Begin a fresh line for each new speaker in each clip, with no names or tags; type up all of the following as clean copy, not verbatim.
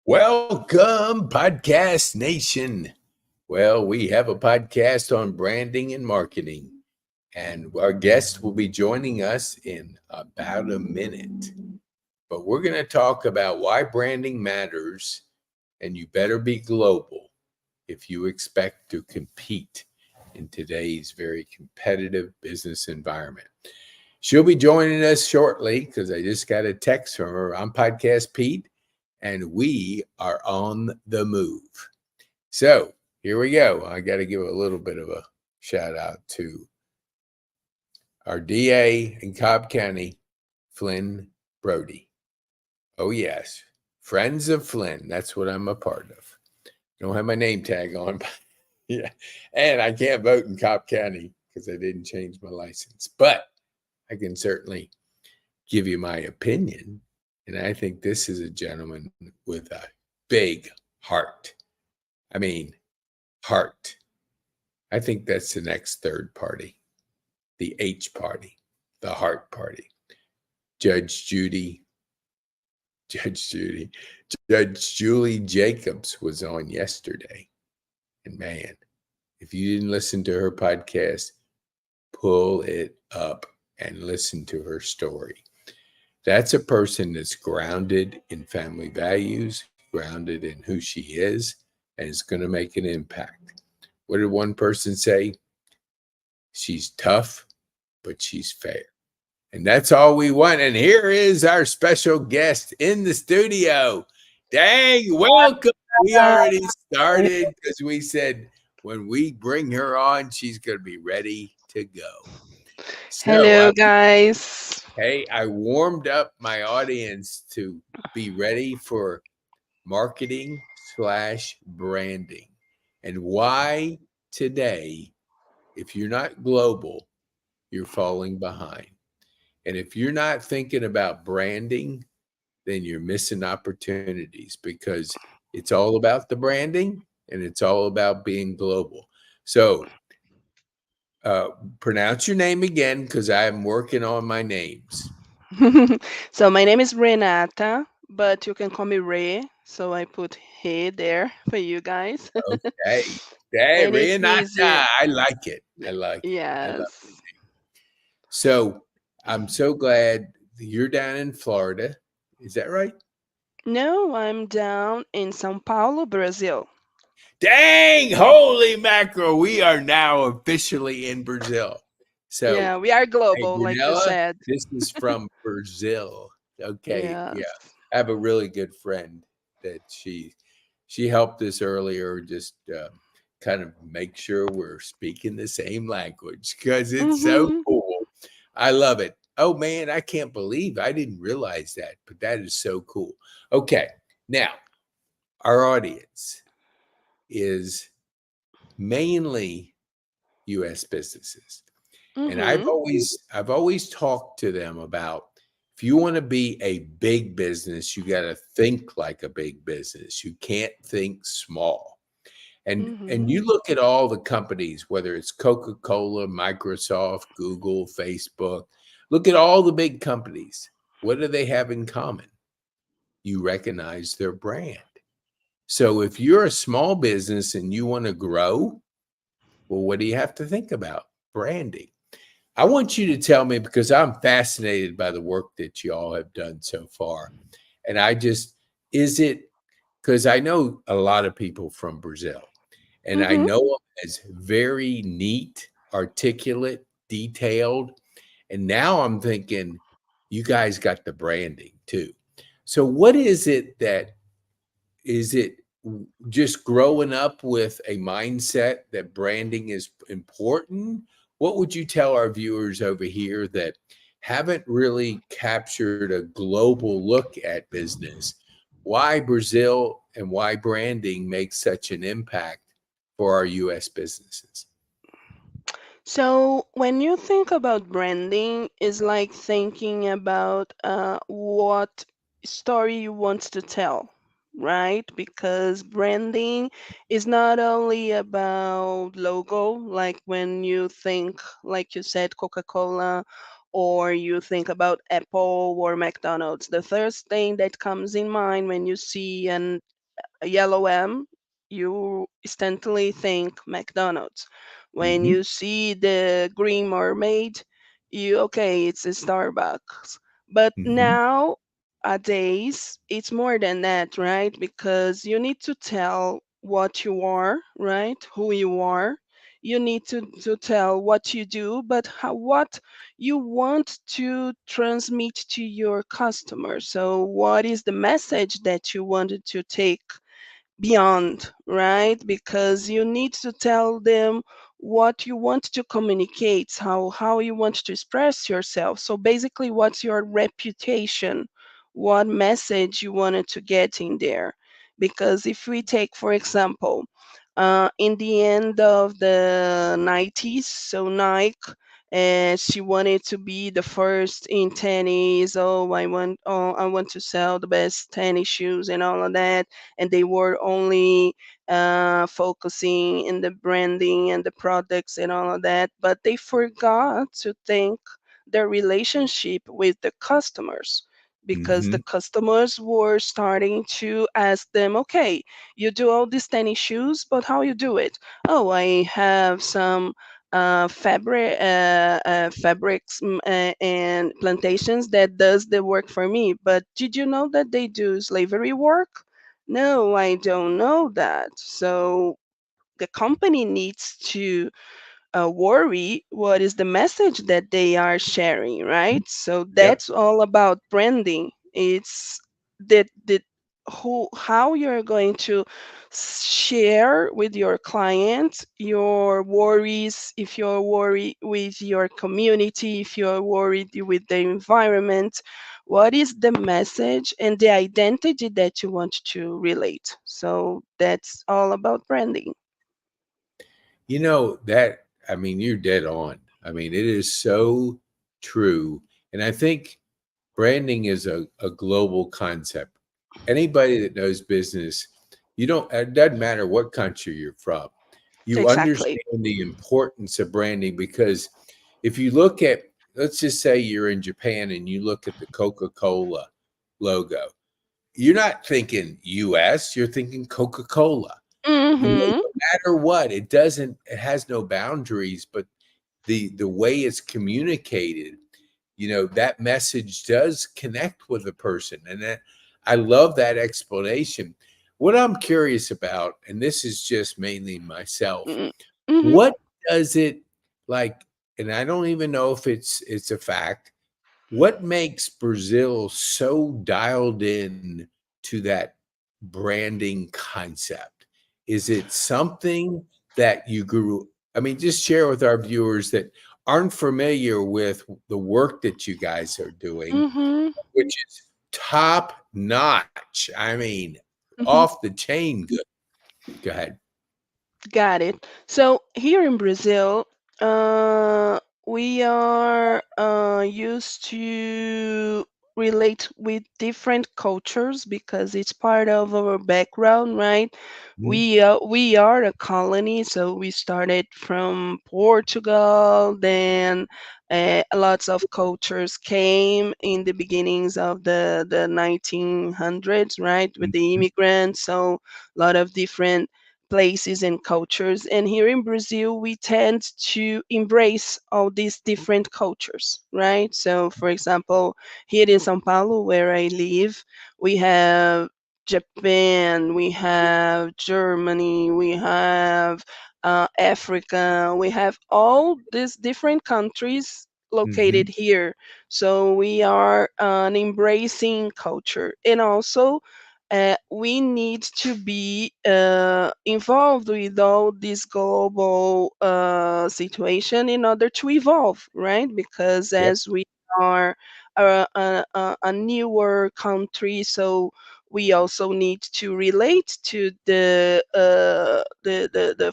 Welcome, Podcast Nation. Well, we have a podcast on branding and marketing, and our guest will be joining us in about a minute. But we're going to talk about why branding matters, and you better be global if you expect to compete in today's very competitive business environment. She'll be joining us shortly because I just got a text from her. I'm Podcast Pete, and we are on the move. So here we go. I got to give a little bit of a shout out to our DA in Cobb County, Flynn Brody. Oh, yes. Friends of Flynn. That's what I'm a part of. Don't have my name tag on. But yeah. And I can't vote in Cobb County because I didn't change my license. But I can certainly give you my opinion. And I think this is a gentleman with a big heart. I mean, heart. I think that's the next third party, the H party, the heart party. Judge Judy, Judge Julie Jacobs was on yesterday. And man, if you didn't listen to her podcast, pull it up and listen to her story. That's a person that's grounded in family values, grounded in who she is, and is going to make an impact. What did one person say? She's tough, but she's fair. And that's all we want. And here is our special guest in the studio. Dang, welcome. We already started because we said when we bring her on, she's going to be ready to go.
Hello, guys.
Hey, I warmed up my audience to be ready for marketing/branding. And why today, if you're not global, you're falling behind. And if you're not thinking about branding, then you're missing opportunities because it's all about the branding and it's all about being global. So, pronounce your name again because I'm working on my names.
So my name is Renata, but you can call me Ray. So I put hey there for you guys.
Okay. Hey,
And it's
Renata.
easy.
I like it. I like it. I love
Yes.
it. So I'm so glad you're down in Florida. Is that right?
No, I'm down in São Paulo, Brazil.
Dang, holy mackerel. We are now officially in Brazil. So,
Yeah, we are
hey,
global, like you
Brunella,
said.
this is from Brazil. Okay. Yeah.
Yes.
I have a really good friend that she helped us earlier just kind of make sure we're speaking the same language because it's so
Hmm.
cool. I love it. Oh man, I can't believe I didn't realize that, but that is so cool. Okay. Now, our audience is mainly US businesses. And I've
Hmm.
always I've always talked to them about if you want to be a big business, you got to think like a big business. You can't think small. And
Hmm.
you look at all the companies, whether it's Coca-Cola, Microsoft, Google, Facebook, look at all the big companies. What do they have in common? You recognize their brand. So if you're a small business and you want to grow, well, what do you have to think about? Branding. I want you to tell me because I'm fascinated by the work that y'all have done so far. And is it because I know a lot of people from Brazil and I
Hmm.
know them as very neat, articulate, detailed. And now I'm thinking, you guys got the branding too. So, what is it that is it just growing up with a mindset that branding is important? What would you tell our viewers over here that haven't really captured a global look at business? Why Brazil and why branding makes such an impact for our US businesses?
So when you think about branding, it's like thinking about what story you want to tell, right? Because branding is not only about logo, like when you think, like you said, Coca-Cola, or you think about Apple or McDonald's. The first thing that comes in mind when you see an a yellow M, you instantly think McDonald's. When
Hmm.
you see the green mermaid, you okay, it's a Starbucks. But
Hmm.
nowadays, it's more than that, right? Because you need to tell what you are, right? Who you are. You need to tell what you do, but what you want to transmit to your customer. So, what is the message that you wanted to take beyond, right? Because you need to tell them what you want to communicate, how you want to express yourself. So basically, what's your reputation? What message you wanted to get in there? Because if we take, for example, in the end of the 90s, so Nike, and she wanted to be the first in tennis. I want to sell the best tennis shoes and all of that, and they were only focusing in the branding and the products and all of that, but they forgot to think their relationship with the customers, because the
Hmm.
customers were starting to ask them, okay, you do all these tennis shoes, but how you do it? Oh, I have some fabrics, and plantations that does the work for me, but did you know that they do slavery work? No, I don't know that. So the company needs to worry what is the message that they are sharing, right? So
Yep.
that's all about branding. It's that who how you're going to share with your client your worries, if you're worried with your community, if you're worried with the environment, what is the message and the identity that you want to relate. So that's all about branding.
You know that, I mean, you're dead on. I mean, it is so true. And I think branding is a global concept. Anybody that knows business, you don't, it doesn't matter what country you're from, you
Exactly.
understand the importance of branding. Because if you look at, let's just say you're in Japan and you look at the Coca-Cola logo, you're not thinking US, you're thinking Coca-Cola. And no
Mm-hmm.
matter what, it has no boundaries, but the way it's communicated, that message does connect with a person. And that, I love that explanation. What I'm curious about, and this is just mainly myself,
Mm-hmm.
what does it like, and I don't even know if it's a fact, what makes Brazil so dialed in to that branding concept? Is it something that you grew? I mean, just share with our viewers that aren't familiar with the work that you guys are doing,
Mm-hmm.
which is top notch. I mean,
Mm-hmm.
off the chain good. Go ahead.
Got it. So here in Brazil, we are used to relate with different cultures because it's part of our background, right?
Mhm.
We are a colony, so we started from Portugal. Then lots of cultures came in the beginnings of the 1900s, right, with the
Mhm.
immigrants. So a lot of different places and cultures. And here in Brazil, we tend to embrace all these different cultures, right? So, for example, here in São Paulo, where I live, we have Japan, we have Germany, we have Africa, we have all these different countries located
Mhm.
here. So we are an embracing culture. And also, we need to be involved with all this global situation in order to evolve, right? Because
Yep.
as we are a newer country, so we also need to relate to the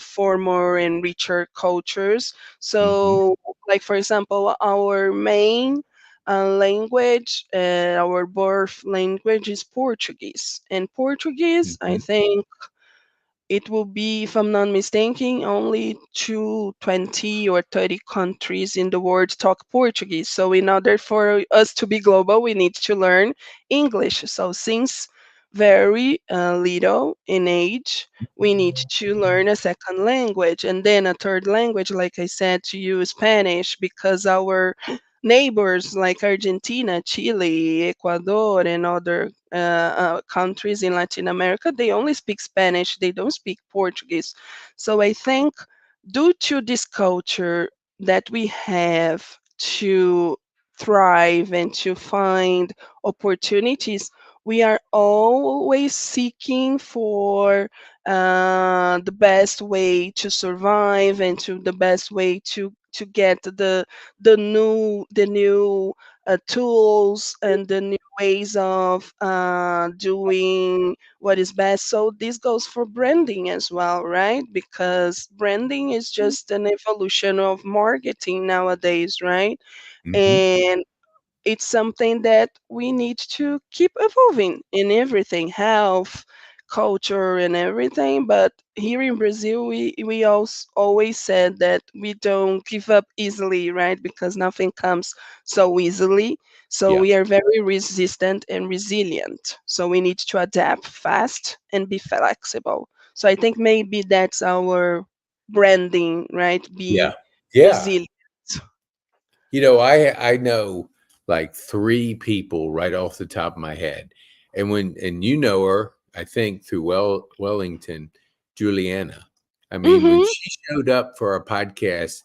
former and richer cultures.
Mhm.
So, like for example, our main language, our birth language is Portuguese. And Portuguese, I
Mhm.
think it will be, if I'm not mistaken, only to 20 or 30 countries in the world talk Portuguese. So, in order for us to be global, we need to learn English. So, since very little in age, we need to learn a second language and then a third language, like I said to you, Spanish, because our neighbors like Argentina, Chile, Ecuador, and other countries in Latin America, they only speak Spanish, they don't speak Portuguese. So I think due to this culture that we have to thrive and to find opportunities, we are always seeking for the best way to survive and to the best way to get the new tools and the new ways of doing what is best. So this goes for branding as well, right? Because branding is just an evolution of marketing nowadays, right?
Hmm.
And it's something that we need to keep evolving in everything, health, culture, and everything. But here in Brazil, we also always said that we don't give up easily, right? Because nothing comes so easily. So
Yeah.
we are very resistant and resilient. So we need to adapt fast and be flexible. So I think maybe that's our branding, right?
Yeah.
Be
Yeah.
resilient.
I know like three people right off the top of my head, and you know her, I think through Wellington, Juliana. I mean, when
Mm-hmm.
she showed up for our podcast,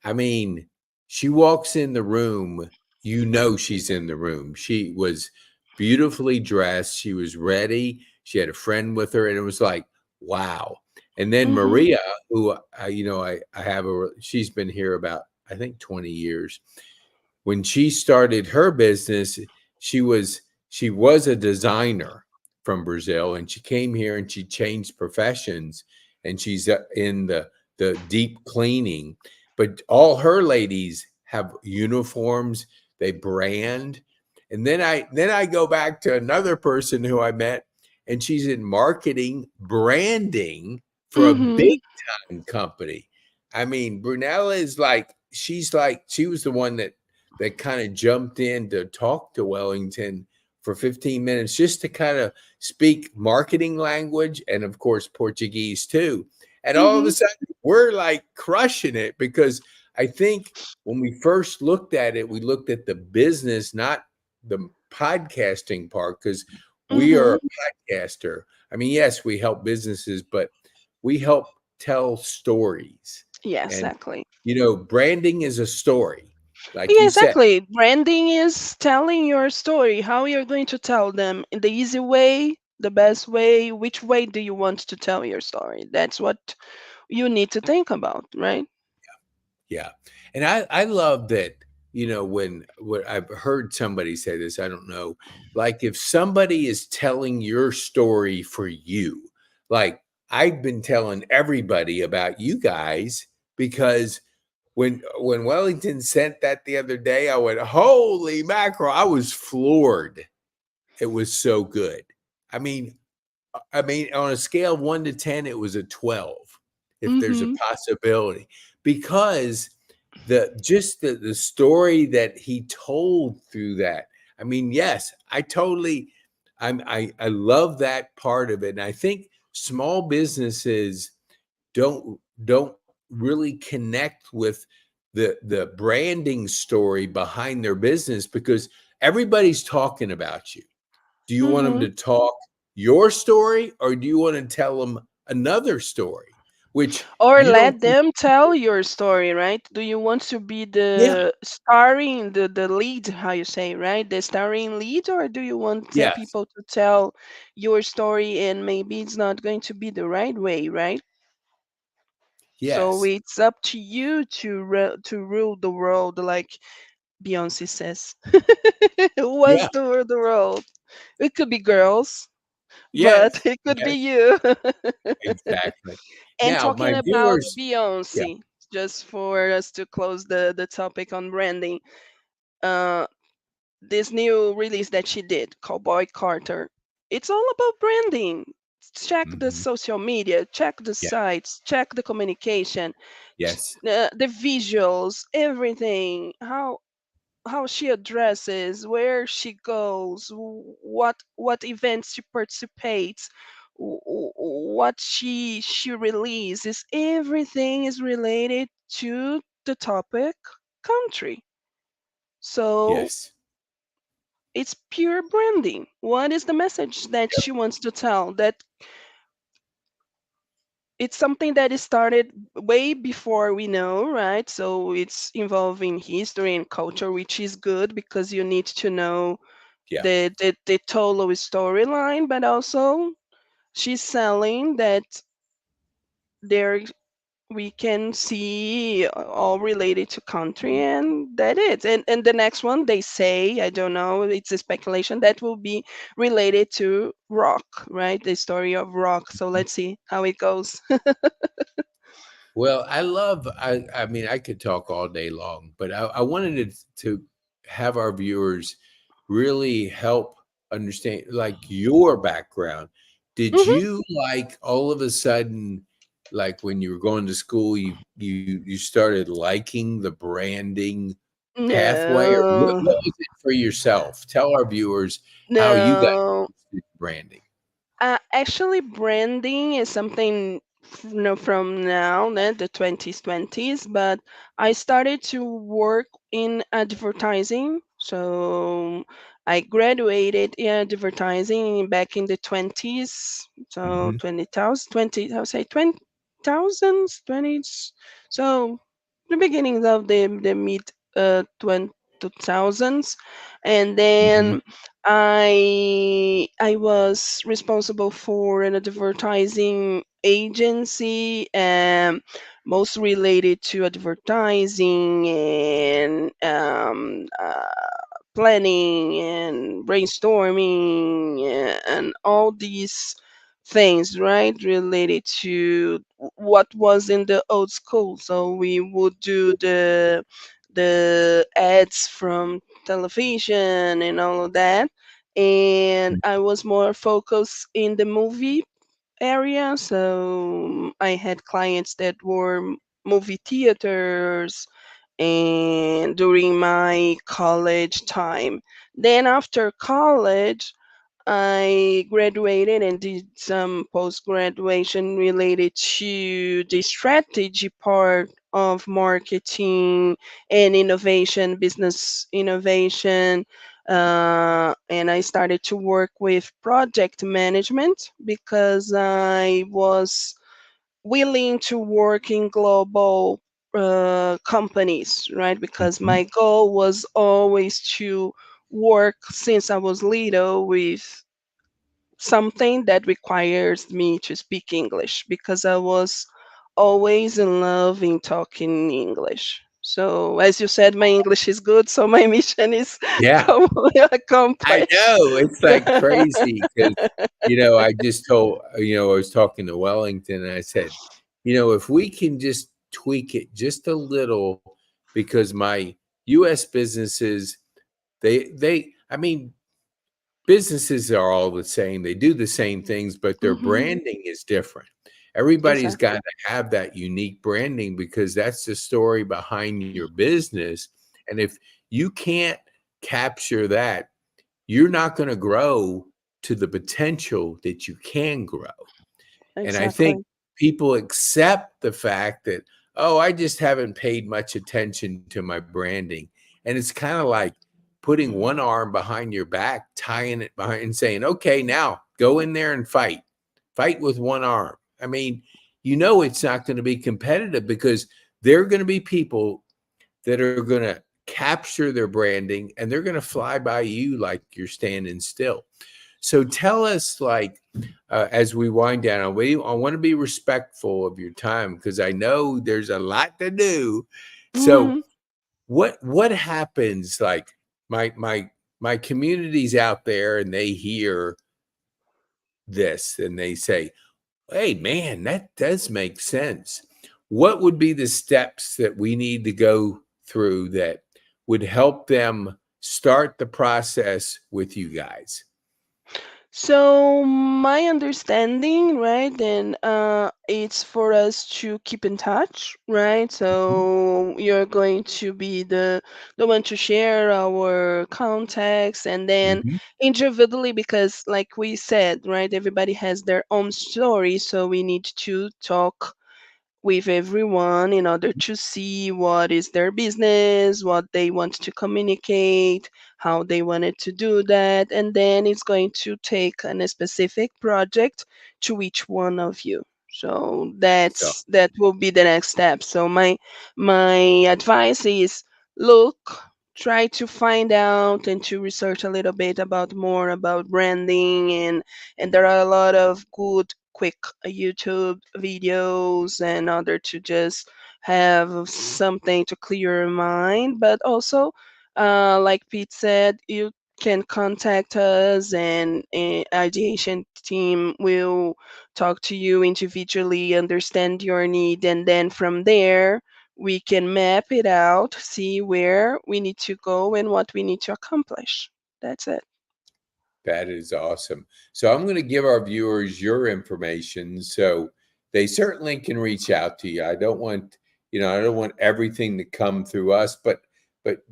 I mean, she walks in the room, you know she's in the room. She was beautifully dressed. She was ready. She had a friend with her, and it was like, wow. And then
Mm-hmm.
Maria, who I have she's been here about I think 20 years. When she started her business, she was she was a designer from Brazil, and she came here and she changed professions, and she's in the deep cleaning. But all her ladies have uniforms, they brand. And then I go back to another person who I met, and she's in marketing branding for a
Mm-hmm.
big time company. I mean, Brunella is like she was the one that kind of jumped in to talk to Wellington for 15 minutes just to kind of speak marketing language and of course Portuguese too. And all of a
Mm-hmm.
sudden we're like crushing it because I think when we first looked at it, we looked at the business, not the podcasting part, because we are
Mm-hmm.
a podcaster. I mean, yes, we help businesses, but we help tell stories.
Yeah,
And
exactly.
branding is a story, like
Yeah,
you said.
exactly. Branding is telling your story, how you're going to tell them in the easy way, the best way, which way do you want to tell your story? That's what you need to think about, right?
Yeah. And I love that, when I've heard somebody say this, I don't know, like if somebody is telling your story for you, like I've been telling everybody about you guys because when Wellington sent that the other day, I went, holy mackerel, I was floored. It was so good. I mean, on a scale of 1 to 10, it was a 12, if there's a
Mm-hmm.
possibility, because the story that he told through that. I mean, yes, I love that part of it. And I think small businesses don't really connect with the branding story behind their business because everybody's talking about you. Do you want them
Mm-hmm.
to talk your story or do you want to tell them another story? Which
Or
you don't
let
think,
them tell your story, right? Do you want to be
yeah,
the starring, the lead, how you say, right? The starring lead, or do you want
yes,
people to tell your story and maybe it's not going to be the right way, right? So
yes,
it's up to you to rule the world, like Beyonce says. Who wants
yeah,
to rule the world? It could be girls, but
yes,
it could be
yes,
you.
exactly.
And
Now,
talking
my
about
viewers, yeah,
Beyonce, just for us to close the topic on branding, uh, this new release that she did, Cowboy Carter, it's all about branding. Check the
mhm,
social media, check the
yeah,
sites, check the communication,
yes,
the visuals, everything. How? how she addresses, where she goes, what events she participates, what she releases. Everything is related to the topic country. So
Yes.
it's pure branding. What is the message that
Yep.
she wants to tell? That it's something that is started way before we know, right? So it's involving history and culture, which is good because you need to know
Yeah.
the total storyline, but also she's selling that there we can see all related to country, and that it. And the next one they say, I don't know, it's a speculation that will be related to rock, right? The story of rock. So let's see how it goes.
Well, I mean, I could talk all day long, but I wanted to have our viewers really help understand like your background. Did
Hmm.
you like all of a sudden, like when you were going to school, you started liking the branding pathway, or what
No,
was it for yourself? Tell our viewers how you got
no.
interested in branding.
Actually, branding is something from now, the 2020s, but I started to work in advertising. So I graduated in advertising back in the 20s, so
Hmm.
20,000, 20, I'll say 20,000s, 20s. So the beginnings of the mid 2000s. And
Hmm.
then I was responsible for an advertising agency, most related to advertising and planning and brainstorming and all these things, right? Related to what was in the old school. So we would do the ads from television and all of that. And I was more focused in the movie area. So I had clients that were movie theaters and during my college time. Then after college, I graduated and did some post graduation related to the strategy part of marketing and innovation, business innovation. And I started to work with project management because I was willing to work in global companies, right? Because
Hmm.
my goal was always to work since I was little with something that requires me to speak English because I was always in love in talking English. So, as you said, my English is good, so my mission is
Yeah. I
accomplished.
know, it's like crazy because, I just told I was talking to Wellington, and I said, if we can just tweak it just a little, because my US businesses, I mean, businesses are all the same. They do the same things, but their
Hmm.
branding is different. Everybody's got
Exactly.
to have that unique branding because that's the story behind your business. And if you can't capture that, you're not going to grow to the potential that you can grow. And I think
Exactly.
people accept the fact that, oh, I just haven't paid much attention to my branding. And it's kind of like putting one arm behind your back, tying it behind, and saying, okay, now go in there and fight. Fight with one arm. I mean, it's not going to be competitive because there are going to be people that are going to capture their branding and they're going to fly by you like you're standing still. So tell us, like, as we wind down, I want to be respectful of your time because I know there's a lot to do. So
Hmm.
what happens? Like my community's out there and they hear this and they say, "Hey, man, that does make sense." What would be the steps that we need to go through that would help them start the process with you guys?
So my understanding, right, then it's for us to keep in touch, right? So you're going to be the one to share our contacts, and then
Mhm.
individually, because like we said, right, everybody has their own story, so we need to talk with everyone in order to see what is their business, what they want to communicate, how they wanted to do that, and then it's going to take a specific project to each one of you. So
So
that will be the next step. So my advice is look, try to find out and to research a little bit about more about branding, and there are a lot of good quick YouTube videos in order to just have something to clear your mind. But also, like Pete said, you can contact us, and ideation team will talk to you individually, understand your need, and then from there we can map it out, see where we need to go and what we need to accomplish. That's it.
that is awesome. So I'm going to give our viewers your information so they certainly can reach out to you. I don't want, I don't want everything to come through us, but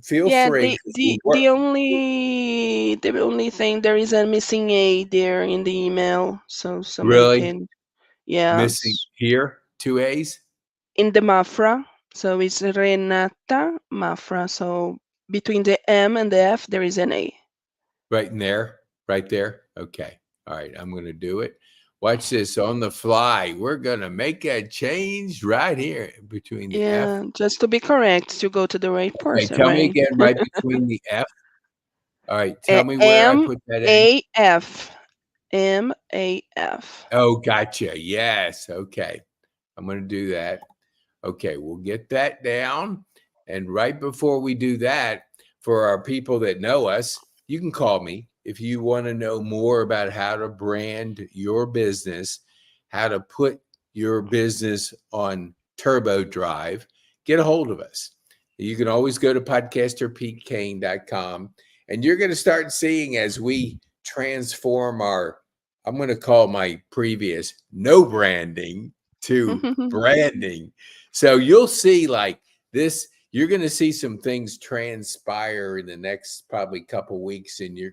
feel
Yeah,
free
the
because we
the
work
the only the only thing, there is a missing A there in the email, so somebody
really
can,
missing
yes,
here, two A's
in the Mafra. So it's Renata Mafra. So between the M and the F there is an A.
right in there, right there. Okay. All right. I'm going to do it. Watch this on the fly. We're going to make a change right here between the F.
Yeah, just to be correct, to go to the right
Okay.
person,
Tell me
right?
again, right between the F. All right. Tell me where I
M
put that in.
A F. MAF.
Oh, gotcha. Yes. Okay. I'm going to do that. Okay. We'll get that down. And right before we do that, for our people that know us, you can call me if you want to know more about how to brand your business, how to put your business on turbo drive. Get a hold of us. You can always go to podcasterpetecane.com, and you're going to start seeing as we transform our, I'm going to call my previous no branding to branding. So you'll see like this, you're going to see some things transpire in the next probably couple weeks, and your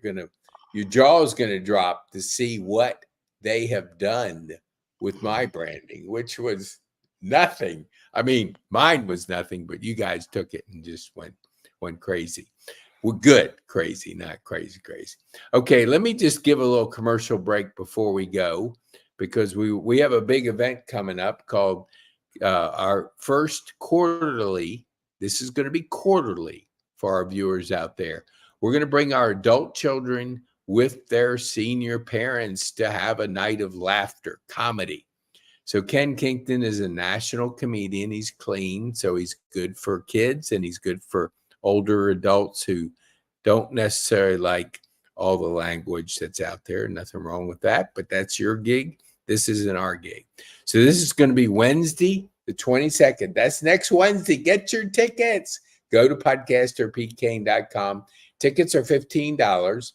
jaw is going to drop to see what they have done with my branding, which was nothing. I mean, mine was nothing, but you guys took it and just went crazy. We're good, crazy, not crazy, crazy. Okay, let me just give a little commercial break before we go, because we have a big event coming up called our first quarterly. This is going to be quarterly for our viewers out there. We're going to bring our adult children with their senior parents to have a night of laughter, comedy. So Ken Kington is a national comedian. He's clean, so he's good for kids and he's good for older adults who don't necessarily like all the language that's out there. Nothing wrong with that, but that's your gig. This isn't our gig. So this is going to be Wednesday, the 22nd. That's next Wednesday. Get your tickets. Go to podcasterpetecane.com. Tickets are $15.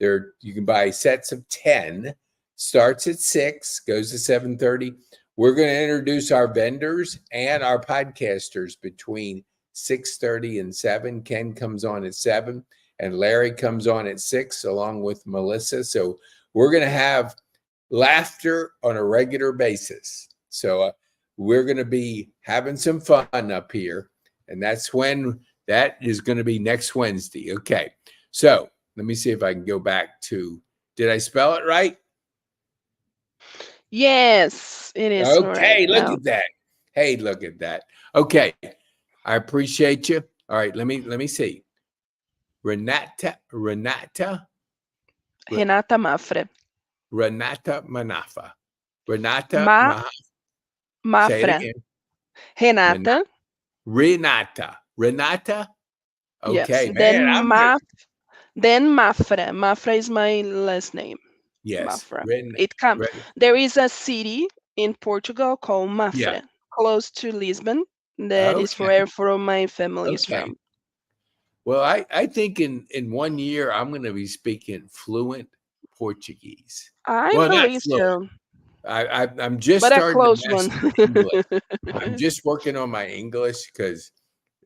You can buy sets of 10. Starts at 6, goes to 7:30. We're going to introduce our vendors and our podcasters between 6:30 and 7. Ken comes on at 7 and Larry comes on at 6 along with Melissa. So we're going to have laughter on a regular basis. So we're going to be having some fun up here. And that is going to be next Wednesday. Okay. So let me see if I can go back to, did I spell it right?
Yes, it is right
Okay. Look
now.
at that. Hey, look at that. Okay. I appreciate you. All right. Let me see. Renata,
Renata Mafra.
Renata Manafa. Renata
Ma
Maha. Say it
Mafra.
again.
Renata.
Renata.
Yes.
Okay, man. I'm good.
Then Mafra. Mafra is my last name.
Yes.
Mafra. It come.
Ren,
There is a city in Portugal called
yeah.
Mafra, close to Lisbon. That is
Okay.
where my family is
Okay.
from.
Well, I think in 1 year I'm going to be speaking fluent. Portuguese?
I
Well, not
believe
fluent.
so,
I'm just
but a
starting to
close one.
master English. I'm just working on my English because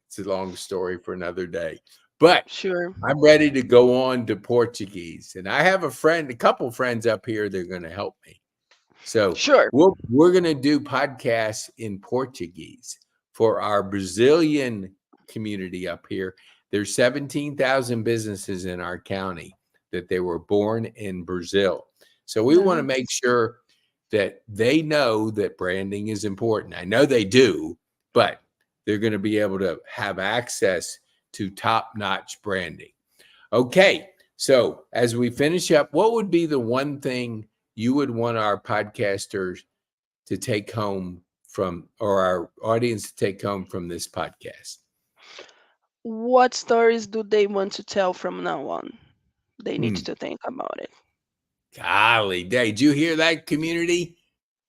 it's a long story for another day. But
Sure,
I'm ready to go on to Portuguese. And I have a couple friends up here that are going to help me. So
sure.
we're going to do podcasts in Portuguese for our Brazilian community up here. There's 17,000 businesses in our county that they were born in Brazil. So we want to make
Nice.
sure that they know that branding is important. I know they do, but they're going to be able to have access to top-notch branding. Okay, so as we finish up, what would be the one thing you would want our podcasters to take home from, or our audience to take home from this podcast?
What stories do they want to tell from now on? They need
Hmm.
to think about it.
Golly, did you hear that, community?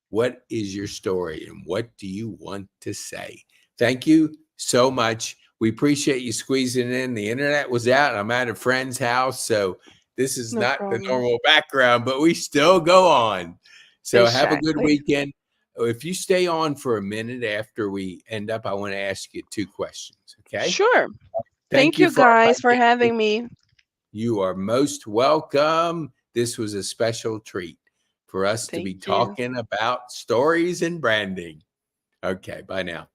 What is your story and what do you want to say? Thank you so much. We appreciate you squeezing in. The internet was out. I'm at a friend's house, so this is
No
not the
problem.
normal background, but we still go on. So have a good
Exactly.
weekend. If you stay on for a minute after we end up, I want to ask you two questions, okay?
Sure.
Thank
Thank
you
you
for our
guys for
podcast.
having me.
You are most welcome. This was a special treat for us to
Thank
be
you.
talking about stories and branding. Okay, bye now.